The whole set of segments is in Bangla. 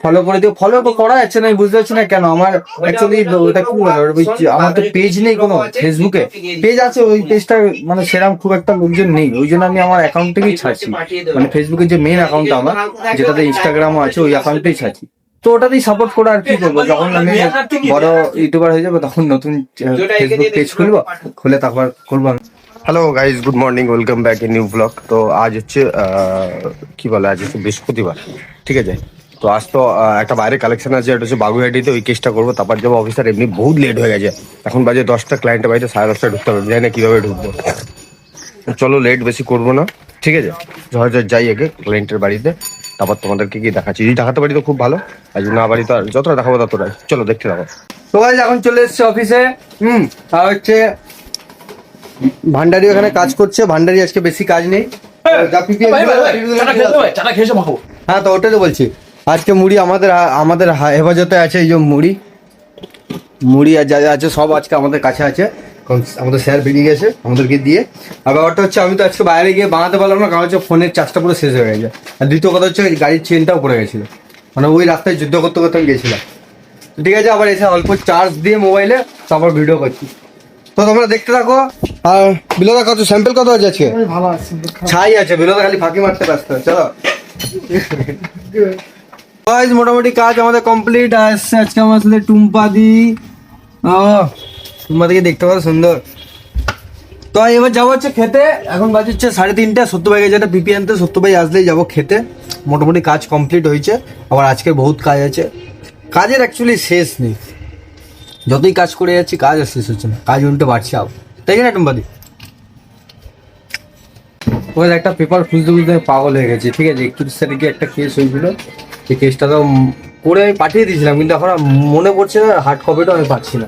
ফলো করে দিও। ফলো করা যাচ্ছে না, আমি বুঝতে পারছি না কেন। আমার অ্যাকচুয়ালি ওটা কি বলে, আমার তো পেজ নেই কোনো ফেসবুকে। পেজ আছে, ওই পেজটা মানে সেরকম খুব একটা লোকজন নেই, ওই জন্য আমি আমার অ্যাকাউন্ট থেকেই ছাড়ছি। মানে ফেসবুকের যে মেন অ্যাকাউন্টটা আমার, যেটাতে ইনস্টাগ্রামও আছে, ওই অ্যাকাউন্টেই ছাড়ছি। তো ওটাতেই সাপোর্ট করে আর কি করবো। যখন আমি বড় ইউটিউবার হয়ে যাবো তখন নতুন ফেসবুক পেজ খুলবো, খুলে তারপর করবো আমি। Hello guys, good morning, welcome back in new blog. তো আজ হচ্ছে কি বলে, আজ হচ্ছে বৃহস্পতিবার, ঠিক আছে। তো আজ তো একটা বাইরে কালেকশন আছে, এটা হচ্ছে বাগুইহাটিতে, ওই কেসটা করবো, তারপর যাবো অফিসার। এমনি বহুত লেট হয়ে গেছে, এখন বাজে 10টা, ক্লায়েন্টের বাড়িতে 10:30টায় ঢুকতে হবে, জানি না কিভাবে ঢুকবো। চলো লেট বেশি করবো না, ঠিক আছে। ঝড় যাই আগে ক্লায়েন্টের বাড়িতে, তারপর তোমাদেরকে কি দেখাচ্ছি। যদি দেখাতে পারি তো খুব ভালো, আর যদি না পারি তো যতটা দেখাবো ততটাই। চলো দেখতে থাকো। তো গাইস এখন চলে এসেছে অফিসে। আর হচ্ছে ভান্ডারি ওখানে কাজ করছে। ভান্ডারি আজকে বেশি কাজ নেই। হ্যাঁ, তো ওটাই তো বলছি, আজকে মুড়ি আমাদের হেফাজতে আছে। এই যে মুড়ি আর যা যা আছে সব আজকে আমাদের কাছে আছে। কারণ আমাদের স্যার বেরিয়ে গেছে আমাদেরকে দিয়ে। আর ব্যাপারটা হচ্ছে, আমি তো আজকে বাইরে গিয়ে বানাতে পারলাম না, কারণ হচ্ছে ফোনের চার্জটা পুরো শেষ হয়ে গেছে। আর দ্বিতীয় কথা হচ্ছে, গাড়ির চেনটাও পড়ে গেছিলো, মানে ওই রাস্তায় যুদ্ধ করতে করতে আমি গেছিলাম। ঠিক আছে, আবার এসে অল্প চার্জ দিয়ে মোবাইলে তারপর ভিডিও করছি। তো তোমরা দেখতে থাকো। আর বিলোদা কত স্যাম্পল কত আছে আজকে? ভালো আছে, ছাই আছে, বিলোদা খালি ফাঁকি মারতে ব্যস্ত। চলো গাইস, মোটামুটি কাজ আমাদের কমপ্লিট। আসছে আজকে আমার সাথে টুম্পাদি। টুম্পাদিকে দেখতে পাবো সুন্দর। তো এবার যাবো হচ্ছে খেতে। এখন বাজে হচ্ছে 3:30। সত্য ভাই গেছে একটা পিপি আনতে, সত্য ভাই আসলেই যাবো খেতে। মোটামুটি কাজ কমপ্লিট হয়েছে, আবার আজকে বহুত কাজ আছে। কাজের অ্যাকচুয়ালি শেষ নেই, যতই কাজ করে যাচ্ছি কাজ আর শেষ হচ্ছে না, কাজ উল্টো বাড়ছে আবার, তাই না টুম্পাদি? ওই একটা পেপার খুঁজতে খুঁজতে পাগল হয়ে গেছে। ঠিক আছে, 31 তারিখে একটা কেস হয়েছিল, সেই কেসটা তো করে আমি পাঠিয়ে দিয়েছিলাম, কিন্তু এখন আর মনে পড়ছে না, হার্ড কপিটাও আমি পাচ্ছি না।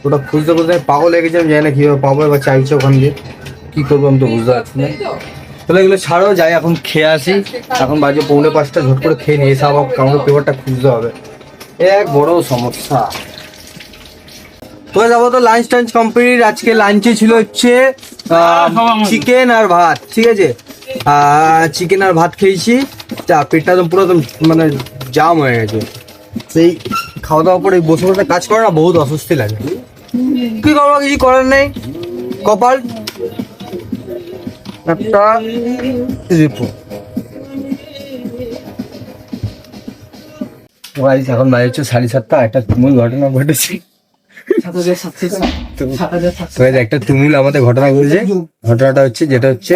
ওটা খুঁজতে খুঁজতে আমি পাগল হয়ে গেছি, আমি জানি না কীভাবে পাবো। এবার চাইছে ওখান দিয়ে কী করবো আমি তো বুঝতে পারছি না। তাহলে এগুলো ছাড়ো, যাই এখন খেয়ে আসি। এখন বাজে 4:45, ঝট করে খেয়ে নিয়ে এসে আবার কামড়ের পেপারটা খুঁজতে হবে, এক বড় সমস্যা। তো যাবো তো লাঞ্চ টাঞ্চ কমপ্লিট। আজকে লাঞ্চে ছিল হচ্ছে চিকেন আর ভাত, ঠিক আছে। চিকেন আর ভাত খেয়েছি। পেটটা তো পুরো মানে জাম হয়ে গেছে। সেই খাওয়া দাওয়ার পরে বসে বসে কাজ করে না, বহুত অস্বস্তি লাগে। কি করবো, কিছু করার নেই, কপাল একটা। এখন বাজে হচ্ছে 7:30। একটা তুমুল ঘটনা ঘটেছে। একটা তুমুল আমাদের ঘটনা ঘটেছে। ঘটনাটা হচ্ছে, যেটা হচ্ছে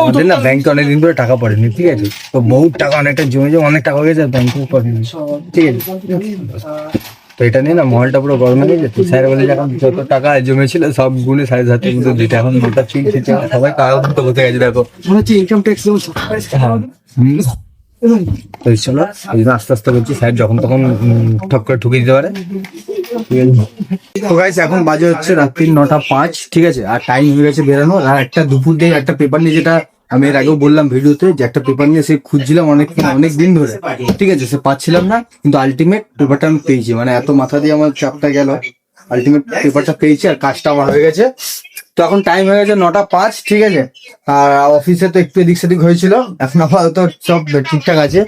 আমাদের না ব্যাংকে অনেকদিন ধরে টাকা পড়েনি, ঠিক আছে। তো বহুত টাকা অনেকটা জমে অনেক টাকা হয়ে গেছে, ব্যাংকে পড়েনি, ঠিক আছে। তো এটা নিয়ে না মহলটা পুরো গরম হয়ে গেছে। স্যার বলে এখন যত টাকা জমেছিল সব গুনে 7,500 মতো দিতে। এখন মোটা চিন খেতে সবাই কাগজ মতো বসে গেছে, দেখো মনে হচ্ছে ইনকাম ট্যাক্স। হ্যাঁ, চলো ওই জন্য আস্তে আস্তে করছি, স্যার যখন তখন ঠক করে ঠুকে দিতে পারে। তো গাইস, এখন বাজে হচ্ছে রাত্রি 9:05, ঠিক আছে। আর টাইম হয়ে গেছে বেরোনো। আর একটা দুপুর দিয়ে একটা পেপার নিয়ে, যেটা আমি এর আগেও বললাম ভিডিওতে, যে একটা পেপার নিয়ে সে খুঁজছিলাম অনেক দিন ধরে, ঠিক আছে। সে পাচ্ছিলাম না, কিন্তু আলটিমেট পেপারটা আমি পেয়েছি। মানে এত মাথা দিয়ে আমার চাপটা গেল, আলটিমেট পেপারটা পেয়েছি আর কাজটা আমার হয়ে গেছে। তো এখন টাইম হয়ে গেছে 9:05, ঠিক আছে। আর অফিসে তো একটু এদিক সেদিক হয়েছিল, এখন আপাতত সব ঠিকঠাক আছে।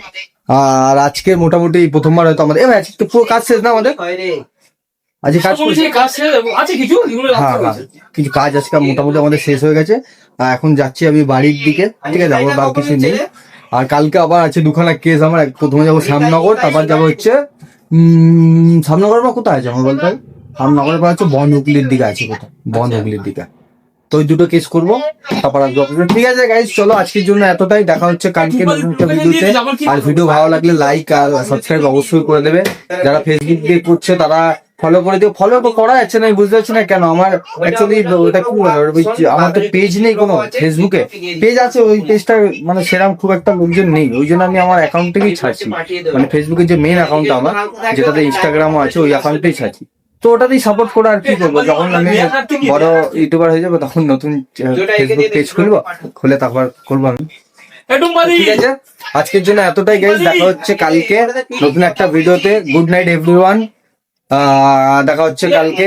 আর আজকে মোটামুটি প্রথমবার হয়তো আমাদের আজকে পুরো কাজ শেষ না আমাদের। আজকে কিছু কাজ আজকে মোটামুটি আমাদের শেষ হয়ে গেছে। এখন যাচ্ছি আমি বাড়ির দিকে, ঠিক আছে। আমার বাবা কিছু নেই। আর কালকে আবার আছে দুখানা কেস আমার। প্রথমে যাবো শ্যামনগর, তারপর যাবো হচ্ছে শ্যামনগর বা কোথায় আছে আমার বলতে, শ্যামনগরের পর হচ্ছে বনহুগলির দিকে আছে, কোথাও বনহুগলির দিকে। তো ওই দুটো কেস করবো, তারপর আসবো। ঠিক আছে গাইজ, চলো আজকের জন্য এতটাই। দেখা হচ্ছে কালকে নতুন একটা ভিডিওতে। আর ভিডিও ভালো লাগলে লাইক আর সাবস্ক্রাইব অবশ্যই করে দেবে। যারা ফেসবুক দিয়ে করছে তারা ফলো করে দিও। ফলো করা যাচ্ছে না, আমি বুঝতে পারছি না কেন। আমার অ্যাকচুয়ালি ওটা কি বলে, আমার তো পেজ নেই কোনো ফেসবুকে। পেজ আছে, ওই পেজটা মানে সেরকম খুব একটা লোকজন নেই, ওই জন্য আমি আমার অ্যাকাউন্ট থেকেই ছাড়ছি। মানে ফেসবুকের যে মেন অ্যাকাউন্টটা আমার, যেটাতে ইনস্টাগ্রামও আছে, ওই অ্যাকাউন্টেই ছাড়ছি। তো ওটাতেই সাপোর্ট করে আর কি করবো। যখন আমি বড় ইউটিউবার হয়ে যাবো তখন নতুন ফেসবুক পেজ খুলবো, খুলে তারপর করবো আমি। ঠিক আছে, আজকের জন্য এতটাই গাইজ। দেখা হচ্ছে কালকে নতুন একটা ভিডিওতে। Good night everyone. দেখা হচ্ছে কালকে।